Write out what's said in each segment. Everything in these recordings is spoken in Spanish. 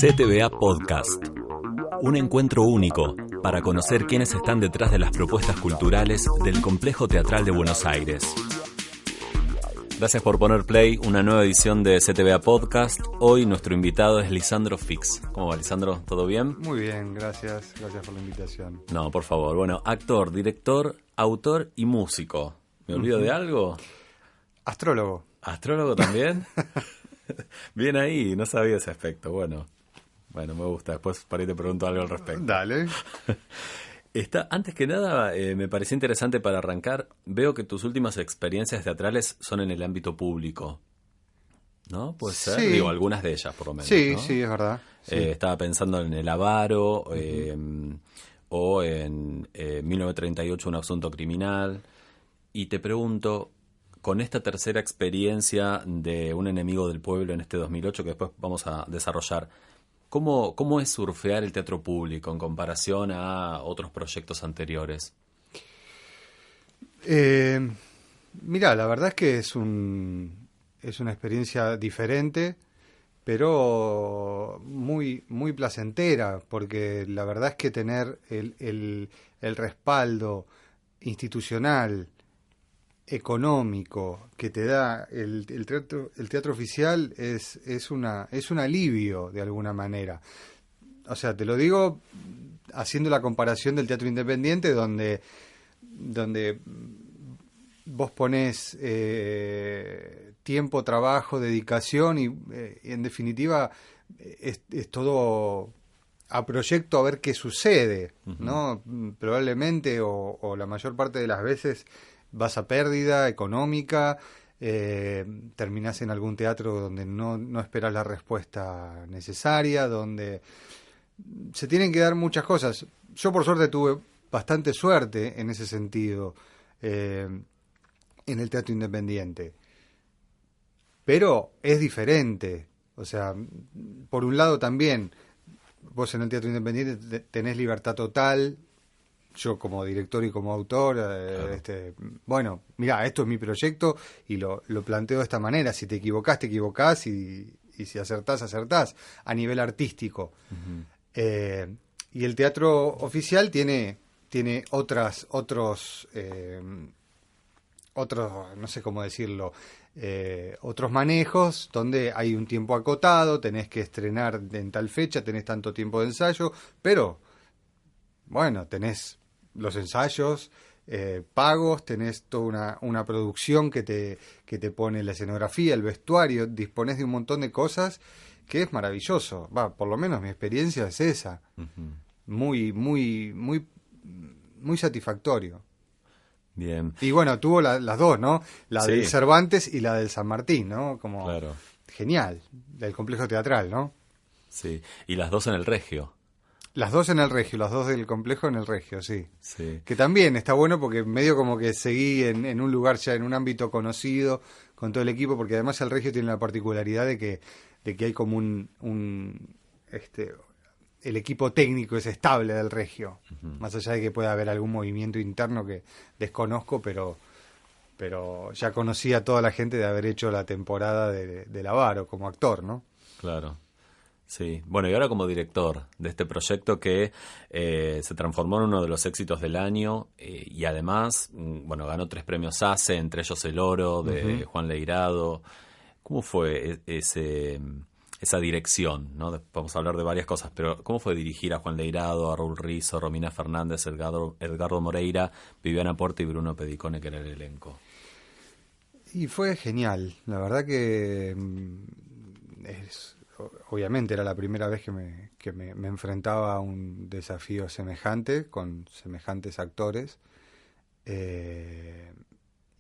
CTVA Podcast. Un encuentro único para conocer quiénes están detrás de las propuestas culturales del Complejo Teatral de Buenos Aires. Gracias por poner play, una nueva edición de CTVA Podcast. Hoy nuestro invitado es Lisandro Fix. ¿Cómo va, Lisandro? ¿Todo bien? Muy bien, gracias por la invitación. No, por favor. Bueno, actor, director, autor y músico. ¿Me olvido de algo? Astrólogo. ¿Astrólogo también? Bien ahí, no sabía ese aspecto. Bueno, me gusta. Después por ahí te pregunto algo al respecto. Dale. Antes que nada, me pareció interesante para arrancar. Veo que tus últimas experiencias teatrales son en el ámbito público, ¿no? ¿Puede ser? Sí. Digo, algunas de ellas, por lo menos, Sí, ¿no? sí, es verdad. Sí. Estaba pensando en El Avaro, o en 1938, Un asunto criminal. Y te pregunto, con esta tercera experiencia de Un enemigo del pueblo en este 2008, que después vamos a desarrollar, ¿cómo es surfear el teatro público en comparación a otros proyectos anteriores? Mira, la verdad es que es una experiencia diferente, pero muy, muy placentera, porque la verdad es que tener el respaldo institucional, económico que te da el teatro oficial es un alivio de alguna manera. O sea, te lo digo haciendo la comparación del teatro independiente, donde vos ponés tiempo, trabajo, dedicación y en definitiva es todo a proyecto, a ver qué sucede, ¿no? Probablemente o la mayor parte de las veces vas a pérdida económica, terminás en algún teatro donde no esperás la respuesta necesaria, donde se tienen que dar muchas cosas. Yo por suerte tuve bastante suerte en ese sentido en el teatro independiente, pero es diferente. O sea, por un lado también vos en el teatro independiente tenés libertad total. Yo como director y como autor, claro. Bueno, mirá, esto es mi proyecto y lo planteo de esta manera. Si te equivocás, te equivocás y si acertás, acertás a nivel artístico. Y el teatro oficial tiene otros, no sé cómo decirlo, otros manejos donde hay un tiempo acotado, tenés que estrenar en tal fecha, tenés tanto tiempo de ensayo, pero bueno, tenés los ensayos pagos, tenés toda una producción que te pone la escenografía, el vestuario, disponés de un montón de cosas que es maravilloso. Por lo menos mi experiencia es esa. Muy, muy, muy, muy satisfactorio. Bien. Y bueno, tuvo las dos, ¿no? La Sí. del Cervantes y la del San Martín, ¿no? Como Claro. Genial, del complejo teatral, ¿no? Sí, y las dos en el Regio. Las dos en el Regio, las dos del complejo en el Regio, sí. Sí. Que también está bueno porque medio como que seguí en un lugar ya, en un ámbito conocido con todo el equipo, porque además el Regio tiene la particularidad de que hay como el equipo técnico es estable del Regio, más allá de que pueda haber algún movimiento interno que desconozco, pero ya conocía a toda la gente de haber hecho la temporada del Avaro como actor, ¿no? Claro. Sí, bueno, y ahora como director de este proyecto que se transformó en uno de los éxitos del año y además, bueno, ganó 3 premios ACE, entre ellos el Oro de Juan Leirado. ¿Cómo fue esa dirección, ¿no? Vamos a hablar de varias cosas, pero ¿cómo fue dirigir a Juan Leirado, a Raúl Rizzo, Romina Fernández, Edgardo Moreira, Viviana Porte y Bruno Pedicone, que era el elenco? Y fue genial, la verdad que obviamente era la primera vez que me enfrentaba a un desafío semejante, con semejantes actores.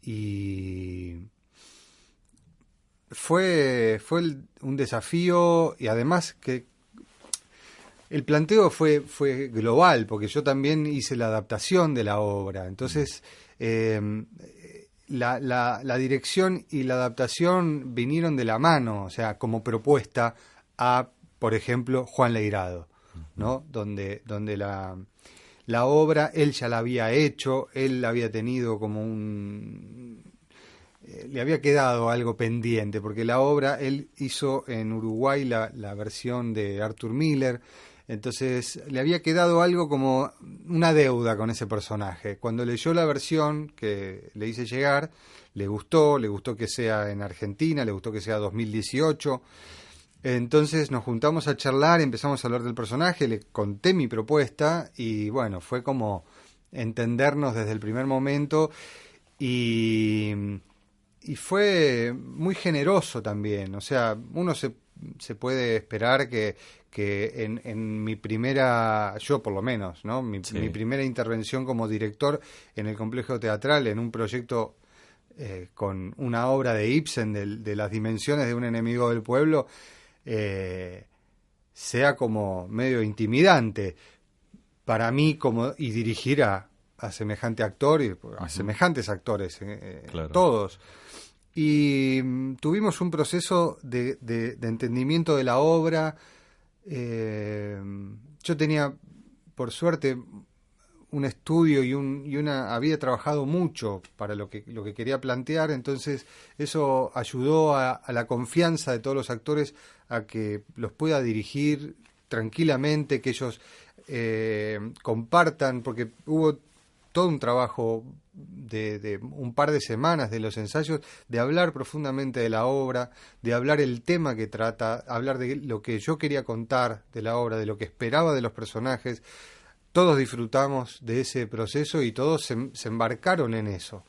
Y fue un desafío, y además que el planteo fue global, porque yo también hice la adaptación de la obra. Entonces, la dirección y la adaptación vinieron de la mano, o sea, como propuesta a, por ejemplo, Juan Leirado, ¿no? Donde la obra él ya la había hecho, él había tenido como le había quedado algo pendiente, porque la obra, él hizo en Uruguay la versión de Arthur Miller, entonces le había quedado algo como una deuda con ese personaje. Cuando leyó la versión que le hice llegar, le gustó que sea en Argentina, le gustó que sea 2018. Entonces nos juntamos a charlar, empezamos a hablar del personaje, le conté mi propuesta y bueno, fue como entendernos desde el primer momento y fue muy generoso también. O sea, uno se puede esperar que en mi primera, yo por lo menos, ¿no? Mi primera intervención como director en el complejo teatral, en un proyecto con una obra de Ibsen de las dimensiones de un enemigo del pueblo, sea como medio intimidante para mí y dirigir a semejante actor y a semejantes actores, claro. Todos. Y tuvimos un proceso de entendimiento de la obra. Yo tenía, por suerte, un estudio había trabajado mucho para lo que quería plantear, entonces eso ayudó a la confianza de todos los actores a que los pueda dirigir tranquilamente, que ellos compartan, porque hubo todo un trabajo de un par de semanas de los ensayos, de hablar profundamente de la obra, de hablar el tema que trata, hablar de lo que yo quería contar de la obra, de lo que esperaba de los personajes. Todos disfrutamos de ese proceso y todos se embarcaron en eso.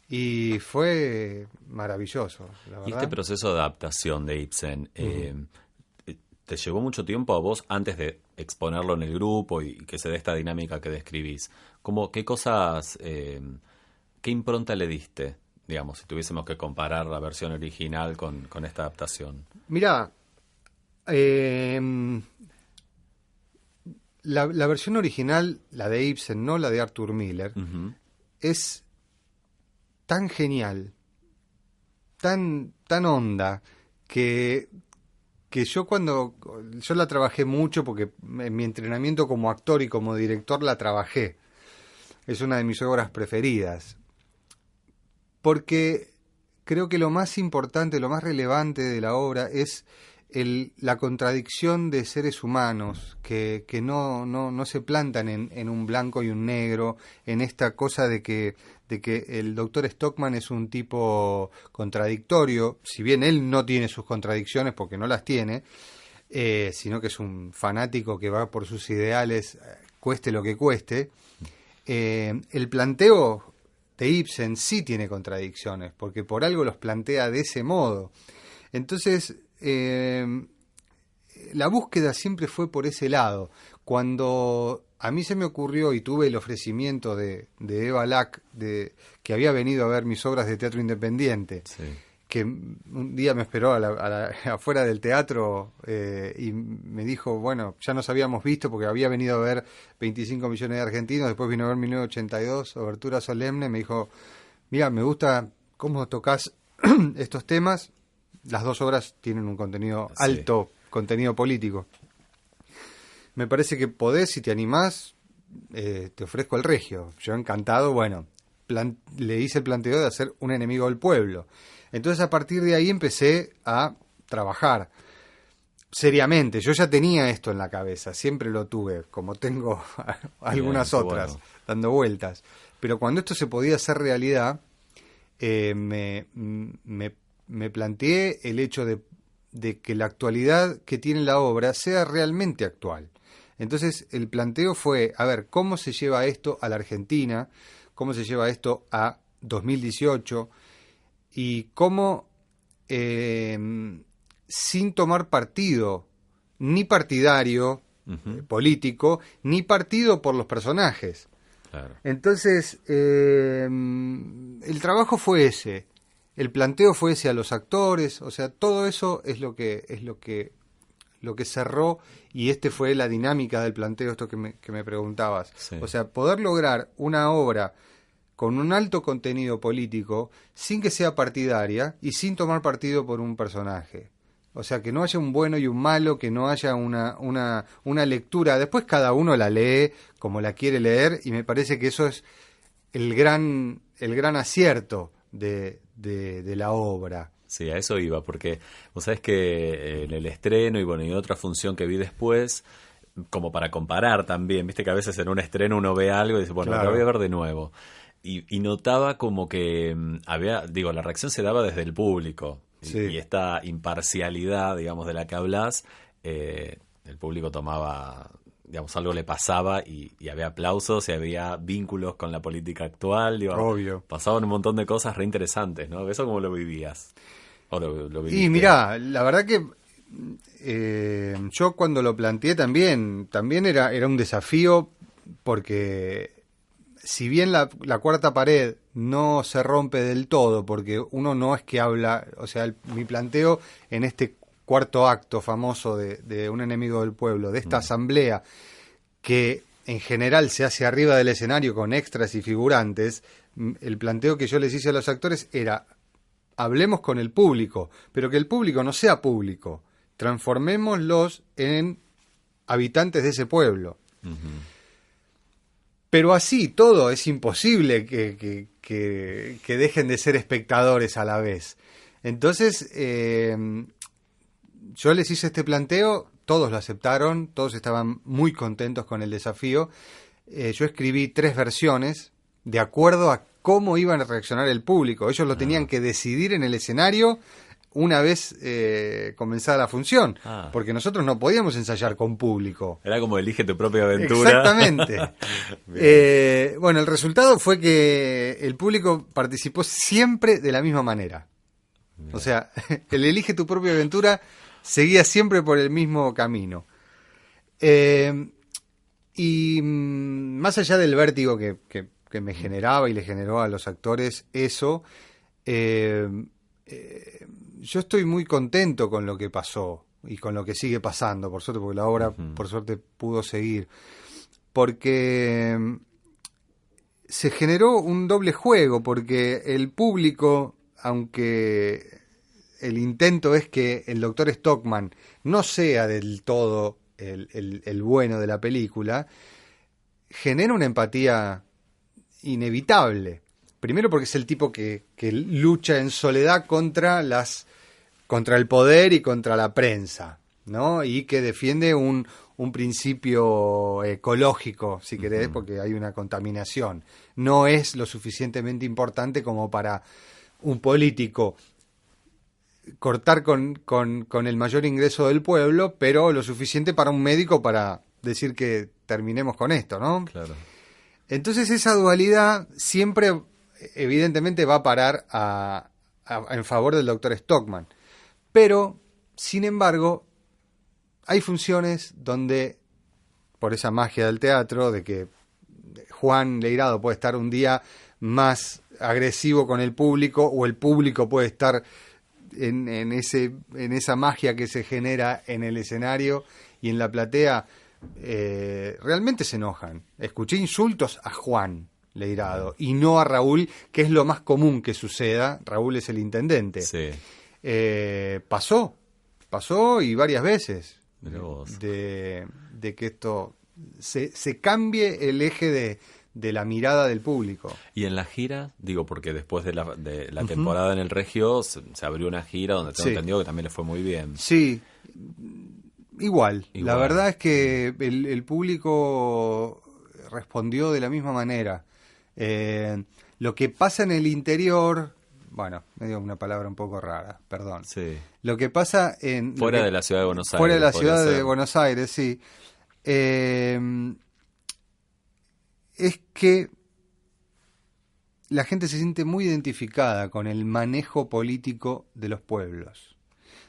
Y fue maravilloso, la verdad. Y este proceso de adaptación de Ibsen, ¿te llevó mucho tiempo a vos antes de exponerlo en el grupo y que se dé esta dinámica que describís? ¿Qué cosas, qué impronta le diste, digamos, si tuviésemos que comparar la versión original con esta adaptación? Mirá, la versión original, la de Ibsen, no la de Arthur Miller, es tan genial, tan honda, que yo la trabajé mucho, porque en mi entrenamiento como actor y como director la trabajé. Es una de mis obras preferidas. Porque creo que lo más importante, lo más relevante de la obra es la contradicción de seres humanos que no se plantan en un blanco y un negro, en esta cosa de que el doctor Stockman es un tipo contradictorio, si bien él no tiene sus contradicciones porque no las tiene, sino que es un fanático que va por sus ideales, cueste lo que cueste. El planteo de Ibsen sí tiene contradicciones, porque por algo los plantea de ese modo. Entonces, la búsqueda siempre fue por ese lado. Cuando a mí se me ocurrió y tuve el ofrecimiento de Eva Lack, que había venido a ver mis obras de teatro independiente, sí, que un día me esperó afuera del teatro y me dijo, bueno, ya nos habíamos visto porque había venido a ver 25 millones de argentinos, después vino a ver 1982, Obertura Solemne, me dijo, mira, me gusta cómo tocas estos temas, las dos obras tienen un contenido alto, sí, contenido político. Me parece que podés, si te animás, te ofrezco el regio. Yo encantado, bueno, le hice el planteo de hacer un enemigo del pueblo. Entonces a partir de ahí empecé a trabajar seriamente. Yo ya tenía esto en la cabeza, siempre lo tuve, como tengo algunas otras, bueno, dando vueltas. Pero cuando esto se podía hacer realidad, me planteé el hecho de que la actualidad que tiene la obra sea realmente actual. Entonces el planteo fue, a ver, ¿cómo se lleva esto a la Argentina? ¿Cómo se lleva esto a 2018? Y cómo, sin tomar partido, ni partidario, político, ni partido por los personajes. Claro. Entonces, el trabajo fue ese. El planteo fue ese a los actores, o sea, todo eso es lo que cerró, y fue la dinámica del planteo, esto que me preguntabas. Sí. O sea, poder lograr una obra con un alto contenido político, sin que sea partidaria y sin tomar partido por un personaje. O sea, que no haya un bueno y un malo, que no haya una lectura. Después cada uno la lee como la quiere leer, y me parece que eso es el gran acierto de de la obra. Sí, a eso iba, porque vos sabés que en el estreno y bueno, y otra función que vi después, como para comparar también, viste que a veces en un estreno uno ve algo y dice, bueno, Claro. lo voy a ver de nuevo. Y notaba como que la reacción se daba desde el público. Sí. Y esta imparcialidad, digamos, de la que hablas, el público tomaba, digamos, algo le pasaba y había aplausos y había vínculos con la política actual. Digo, Obvio. pasaban un montón de cosas re interesantes, ¿no? ¿Eso cómo lo vivías? ¿O lo viviste? Y mirá, la verdad que yo cuando lo planteé también era un desafío, porque si bien la cuarta pared no se rompe del todo, porque uno no es que habla, o sea, mi planteo en este cuarto acto famoso de Un enemigo del pueblo, de esta asamblea que en general se hace arriba del escenario con extras y figurantes, el planteo que yo les hice a los actores era: hablemos con el público, pero que el público no sea público, transformémoslos en habitantes de ese pueblo. Ujú. Pero así todo es imposible que dejen de ser espectadores a la vez. Entonces, yo les hice este planteo, todos lo aceptaron, todos estaban muy contentos con el desafío. Yo escribí 3 versiones de acuerdo a cómo iban a reaccionar el público. Ellos lo tenían que decidir en el escenario una vez comenzada la función, porque nosotros no podíamos ensayar con público. Era como elige tu propia aventura. Exactamente. Bueno, el resultado fue que el público participó siempre de la misma manera. Bien. O sea, el elige tu propia aventura seguía siempre por el mismo camino. Y más allá del vértigo que me generaba y le generó a los actores eso, yo estoy muy contento con lo que pasó y con lo que sigue pasando, por suerte, porque la obra, por suerte, pudo seguir. Porque se generó un doble juego, porque el público, aunque el intento es que el Dr. Stockman no sea del todo el bueno de la película, genera una empatía inevitable. Primero porque es el tipo que lucha en soledad contra el poder y contra la prensa, ¿no? Y que defiende un principio ecológico, si querés, porque hay una contaminación. No es lo suficientemente importante como para un político cortar con el mayor ingreso del pueblo, pero lo suficiente para un médico para decir que terminemos con esto, ¿no? Claro. Entonces esa dualidad siempre, evidentemente, va a parar en favor del Dr. Stockman. Pero, sin embargo, hay funciones donde, por esa magia del teatro, de que Juan Leirado puede estar un día más agresivo con el público, o el público puede estar en esa magia que se genera en el escenario y en la platea, realmente se enojan. Escuché insultos a Juan Leirado y no a Raúl, que es lo más común que suceda. Raúl es el intendente. Sí. Pasó y varias veces de que esto se cambie el eje de la mirada del público. Y en la gira, digo, porque después de la temporada en el Regio se abrió una gira donde tengo entendido que también le fue muy bien. Sí, igual. La verdad es que el público respondió de la misma manera. Lo que pasa en el interior, bueno, me dio una palabra un poco rara, perdón. Sí. Lo que pasa fuera de la ciudad de Buenos Aires. Fuera de la ciudad de Buenos Aires, sí. Es que la gente se siente muy identificada con el manejo político de los pueblos,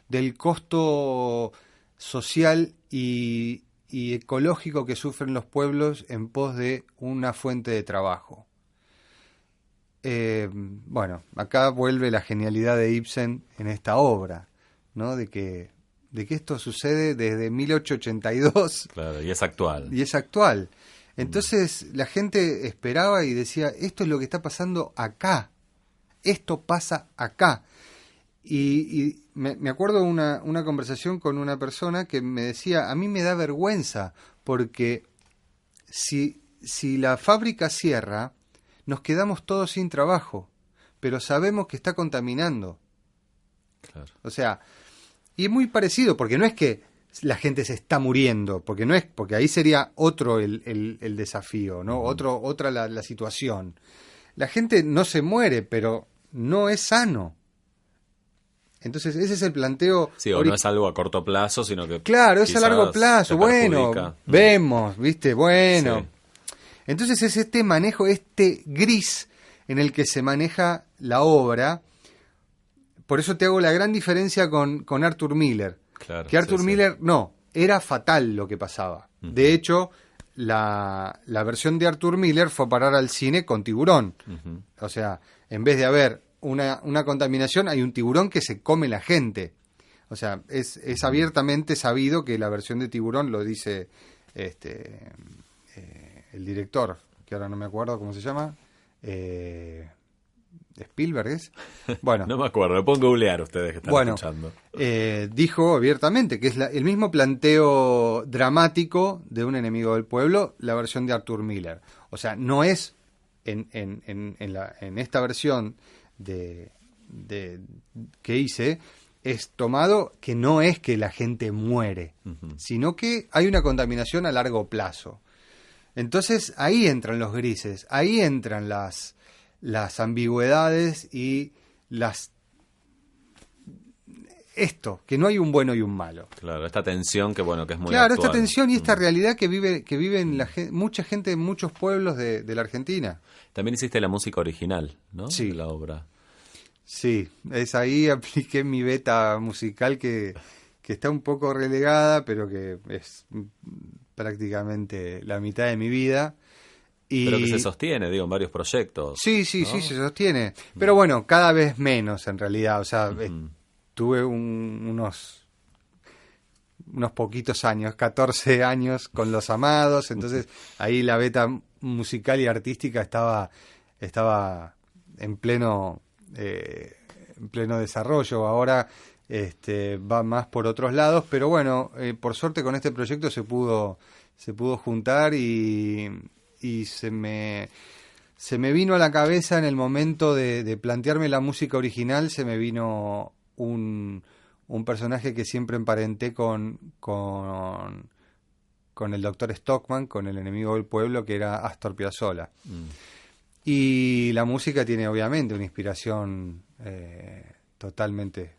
del costo social y ecológico que sufren los pueblos en pos de una fuente de trabajo. Bueno, acá vuelve la genialidad de Ibsen en esta obra, ¿no? De que esto sucede desde 1882. Claro, y es actual. Y es actual. Entonces la gente esperaba y decía, esto es lo que está pasando acá. Esto pasa acá. Y me acuerdo una conversación con una persona que me decía, a mí me da vergüenza, porque si la fábrica cierra, nos quedamos todos sin trabajo. pero sabemos que está contaminando. Claro. O sea, y es muy parecido, porque no es que la gente se está muriendo, porque ahí sería otro el desafío, ¿no? Otra la situación. La gente no se muere, pero no es sano. Entonces, ese es el planteo. Sí, o no es algo a corto plazo, sino que claro, es a largo plazo. te Bueno, perjudica. vemos, ¿viste? Bueno. Sí. Entonces es este manejo, este gris en el que se maneja la obra. Por eso te hago la gran diferencia con Arthur Miller. Claro, Que Arthur sí, Miller, no, era fatal lo que pasaba. Ujú. De hecho, la versión de Arthur Miller fue a parar al cine con tiburón. Ujú. O sea, en vez de haber una contaminación, hay un tiburón que se come la gente. O sea, es abiertamente sabido que la versión de tiburón, lo dice el director, que ahora no me acuerdo cómo se llama, Spielberg es. Bueno, No me acuerdo, me pongo a googlear ustedes que están escuchando. dijo abiertamente que es el mismo planteo dramático de Un enemigo del pueblo, la versión de Arthur Miller. O sea, no es en esta versión que hice, es tomado que no es que la gente muere, sino que hay una contaminación a largo plazo. Entonces ahí entran los grises, ahí entran las ambigüedades y esto, que no hay un bueno y un malo. Claro, esta tensión que bueno, que es muy Claro, actual. esta tensión y esta realidad que vive mucha gente en muchos pueblos de la Argentina. También hiciste la música original, ¿no? Sí. De la obra. Sí, es ahí apliqué mi beta musical que está un poco relegada, pero que es prácticamente la mitad de mi vida. Pero que se sostiene, digo, en varios proyectos. Sí, ¿no? sí, se sostiene. Pero bueno, cada vez menos en realidad. O sea, Ujú. tuve unos poquitos años, 14 años con Los Amados, entonces ahí la beta musical y artística estaba en pleno desarrollo. Ahora va más por otros lados, pero bueno, por suerte con este proyecto se pudo juntar y se me vino a la cabeza en el momento de plantearme la música original, se me vino un personaje que siempre emparenté con el doctor Stockman, con el enemigo del pueblo, que era Astor Piazzolla. Y la música tiene obviamente una inspiración totalmente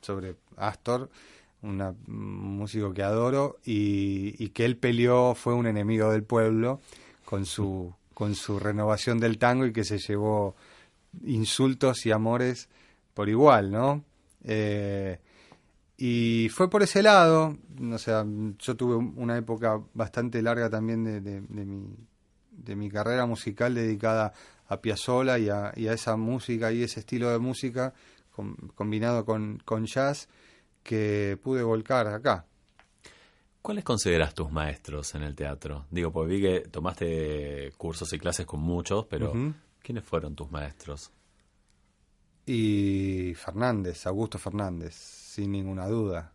sobre Astor, un músico que adoro y que él peleó, fue un enemigo del pueblo con su renovación del tango y que se llevó insultos y amores por igual, ¿no? Y fue por ese lado, o sea, yo tuve una época bastante larga también de mi carrera musical dedicada a Piazzolla y a esa música y ese estilo de música combinado con jazz que pude volcar acá. ¿Cuáles consideras tus maestros en el teatro? Digo, porque vi que tomaste cursos y clases con muchos, pero Uh-huh. ¿quiénes fueron tus maestros? Y Augusto Fernández, sin ninguna duda.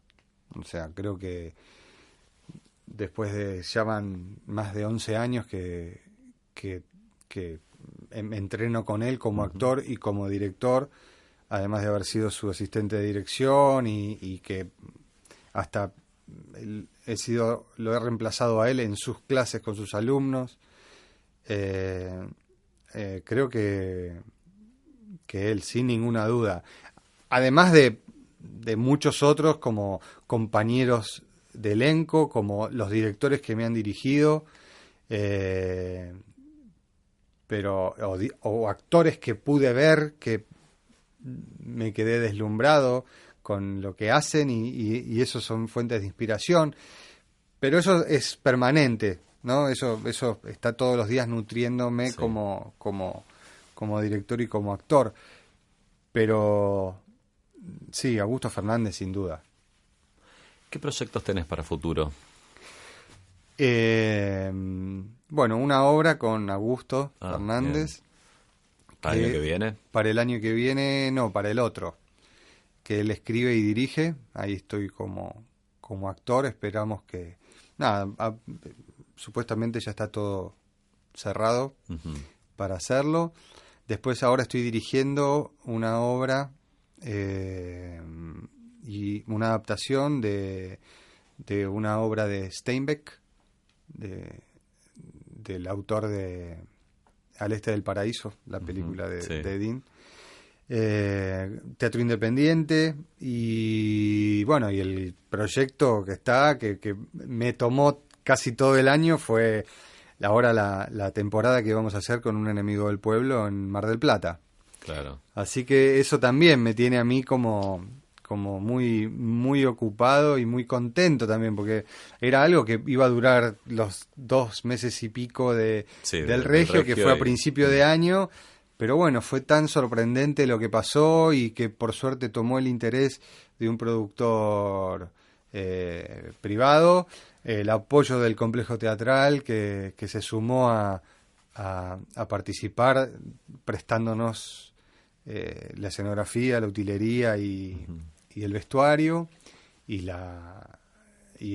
O sea, creo que después de ya van más de 11 años que entreno con él como actor y como director, además de haber sido su asistente de dirección y que hasta lo he reemplazado a él en sus clases con sus alumnos. Creo que él, sin ninguna duda, además de muchos otros como compañeros de elenco, como los directores que me han dirigido, o actores que pude ver que me quedé deslumbrado con lo que hacen y eso son fuentes de inspiración, pero eso es permanente, ¿no? Eso está todos los días nutriéndome Sí. como director y como actor. Pero sí, Augusto Fernández sin duda. ¿Qué proyectos tenés para futuro? Bueno, una obra con Augusto Fernández. Bien. ¿Para el año que viene? Para el año que viene, no, para el otro. Que él escribe y dirige. Ahí estoy como actor. Esperamos que... Nada, supuestamente ya está todo cerrado Ujú. para hacerlo. Después ahora estoy dirigiendo una obra y una adaptación de una obra de Steinbeck, del autor de Al Este del Paraíso, la película de Dean. Teatro independiente y bueno, y el proyecto que me tomó casi todo el año fue ahora la temporada que vamos a hacer con Un enemigo del pueblo en Mar del Plata. Claro. Así que eso también me tiene a mí como muy, muy ocupado y muy contento también, porque era algo que iba a durar los 2 meses y pico del Regio, que fue a principio de año, pero bueno, fue tan sorprendente lo que pasó y que por suerte tomó el interés de un productor privado, el apoyo del complejo teatral que se sumó a participar prestándonos la escenografía, la utilería y el vestuario y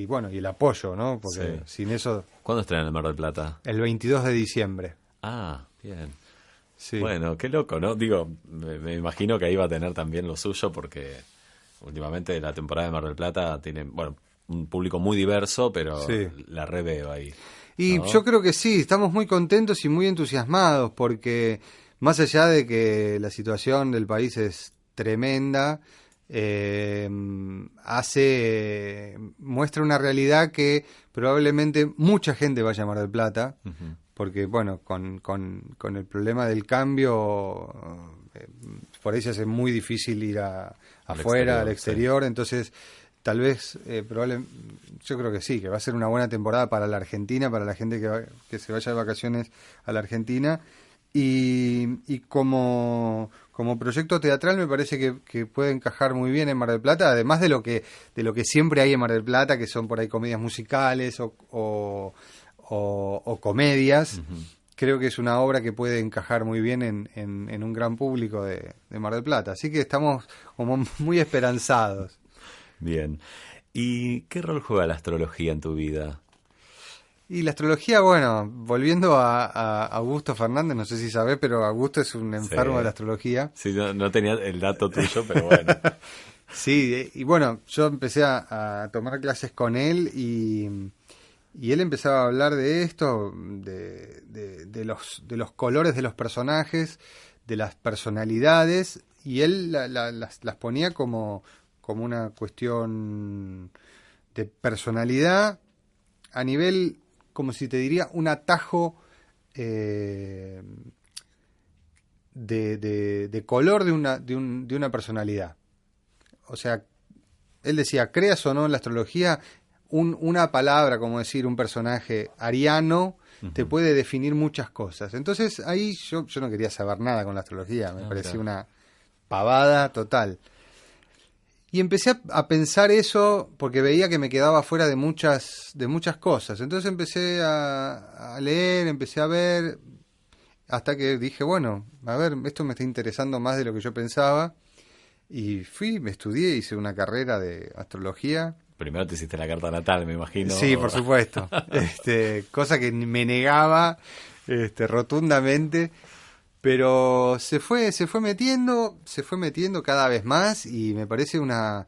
bueno, y el apoyo, ¿no? Porque sin eso... ¿Cuándo estrenan en Mar del Plata? El 22 de diciembre. Ah, bien. Sí. Bueno, qué loco, ¿no? Digo, me imagino que ahí va a tener también lo suyo porque últimamente la temporada de Mar del Plata tiene, bueno, un público muy diverso, pero la reveo ahí. Y ¿no? yo creo que sí, estamos muy contentos y muy entusiasmados porque más allá de que la situación del país es tremenda, muestra una realidad que probablemente mucha gente vaya a Mar del Plata, porque bueno, con el problema del cambio, por ahí se hace muy difícil ir afuera, al exterior, entonces tal vez, yo creo que sí, que va a ser una buena temporada para la Argentina, para la gente que se vaya de vacaciones a la Argentina. Y como proyecto teatral me parece que puede encajar muy bien en Mar del Plata, además de lo que siempre hay en Mar del Plata, que son por ahí comedias musicales o comedias. Creo que es una obra que puede encajar muy bien en un gran público de Mar del Plata. Así que estamos como muy esperanzados. Bien. ¿Y qué rol juega la astrología en tu vida? Y la astrología, bueno, volviendo a Augusto Fernández, no sé si sabés, pero Augusto es un enfermo de la astrología. Sí, no tenía el dato tuyo, pero bueno. Sí, y bueno, yo empecé a tomar clases con él y él empezaba a hablar de esto, de los colores de los personajes, de las personalidades, y él las ponía como una cuestión de personalidad a nivel, como si te diría, un atajo de color de una personalidad. O sea, él decía, creas o no en la astrología, una palabra, como decir, un personaje ariano, te puede definir muchas cosas. Entonces ahí yo no quería saber nada con la astrología, me parecía una pavada total. Y empecé a pensar eso porque veía que me quedaba fuera de muchas cosas. Entonces empecé a leer, empecé a ver, hasta que dije, bueno, a ver, esto me está interesando más de lo que yo pensaba. Y me estudié, hice una carrera de astrología. Primero te hiciste la carta natal, me imagino. Sí, por supuesto. Cosa que me negaba rotundamente. Pero se fue metiendo cada vez más y me parece una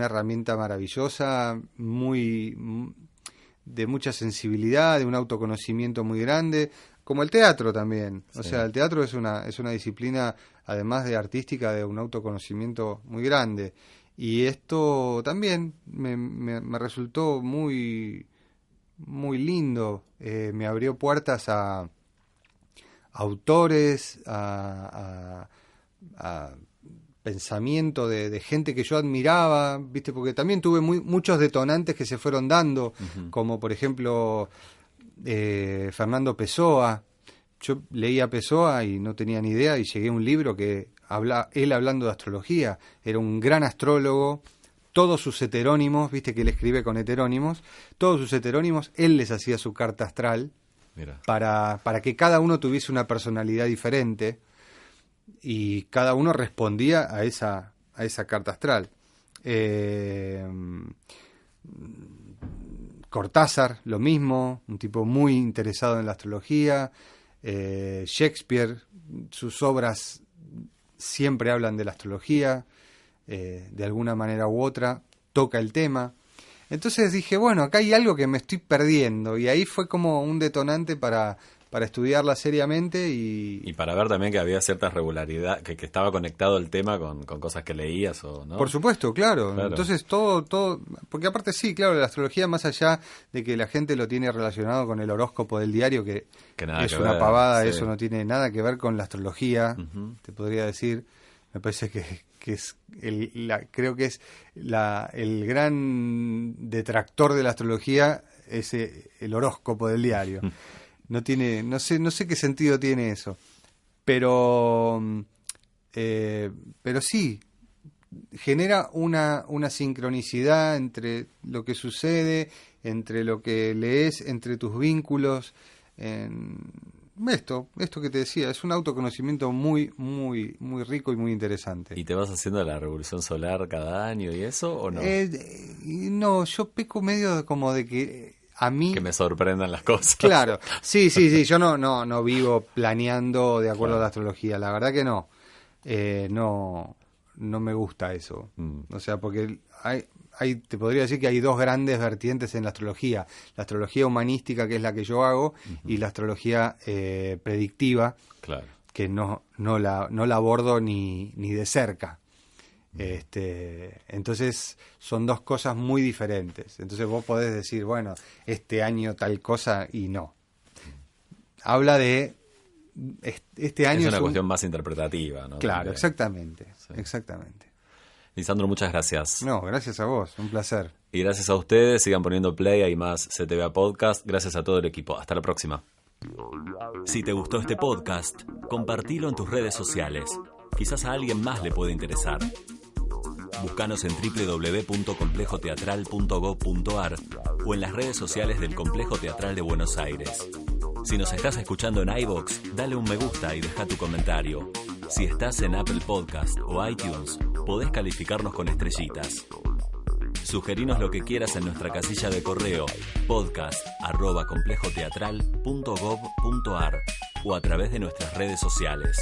herramienta maravillosa, de mucha sensibilidad, de un autoconocimiento muy grande, como el teatro también. O sea, el teatro es una disciplina, además de artística, de un autoconocimiento muy grande. Y esto también me resultó muy, muy lindo. Me abrió puertas a autores, a pensamiento de gente que yo admiraba, ¿viste? Porque también tuve muchos detonantes que se fueron dando, como por ejemplo Fernando Pessoa. Yo leía Pessoa y no tenía ni idea y llegué a un libro que él hablando de astrología, era un gran astrólogo. Todos sus heterónimos, viste que él escribe con heterónimos, todos sus heterónimos, él les hacía su carta astral. Mira. Para que cada uno tuviese una personalidad diferente y cada uno respondía a esa carta astral. Cortázar, lo mismo, un tipo muy interesado en la astrología. Shakespeare, sus obras siempre hablan de la astrología, de alguna manera u otra, toca el tema. Entonces dije, bueno, acá hay algo que me estoy perdiendo, y ahí fue como un detonante para estudiarla seriamente y para ver también que había cierta regularidad, que estaba conectado el tema con cosas que leías, ¿no? Por supuesto, claro. Entonces todo, porque aparte sí, claro, la astrología, más allá de que la gente lo tiene relacionado con el horóscopo del diario, que es una pavada, sí. Eso no tiene nada que ver con la astrología, te podría decir. Me parece que es creo que es el gran detractor de la astrología, es el horóscopo del diario. No sé qué sentido tiene eso, pero sí genera una sincronicidad entre lo que sucede, entre lo que lees, entre tus vínculos. Esto que te decía, es un autoconocimiento muy, muy, muy rico y muy interesante. ¿Y te vas haciendo la revolución solar cada año y eso, o no? No, yo peco medio como de que a mí... Que me sorprendan las cosas. Claro, sí, yo no vivo planeando de acuerdo a la astrología, la verdad que no. No me gusta eso. O sea, porque te podría decir que hay dos grandes vertientes en la astrología humanística, que es la que yo hago, y la astrología predictiva, claro, que no la abordo ni de cerca. Entonces son dos cosas muy diferentes. Entonces vos podés decir, bueno, este año tal cosa, y no. Habla de este año. Es una cuestión más interpretativa, ¿no? Claro, Porque... exactamente. Lisandro, muchas gracias. No, gracias a vos, un placer. Y gracias a ustedes, sigan poniendo play, hay más CTVA Podcast. Gracias a todo el equipo, hasta la próxima. Si te gustó este podcast, compartilo en tus redes sociales. Quizás a alguien más le puede interesar. Búscanos en www.complejoteatral.gov.ar o en las redes sociales del Complejo Teatral de Buenos Aires. Si nos estás escuchando en iVoox, dale un me gusta y deja tu comentario. Si estás en Apple Podcast o iTunes, podés calificarnos con estrellitas. Sugerinos lo que quieras en nuestra casilla de correo podcast@complejoteatral.gov.ar o a través de nuestras redes sociales.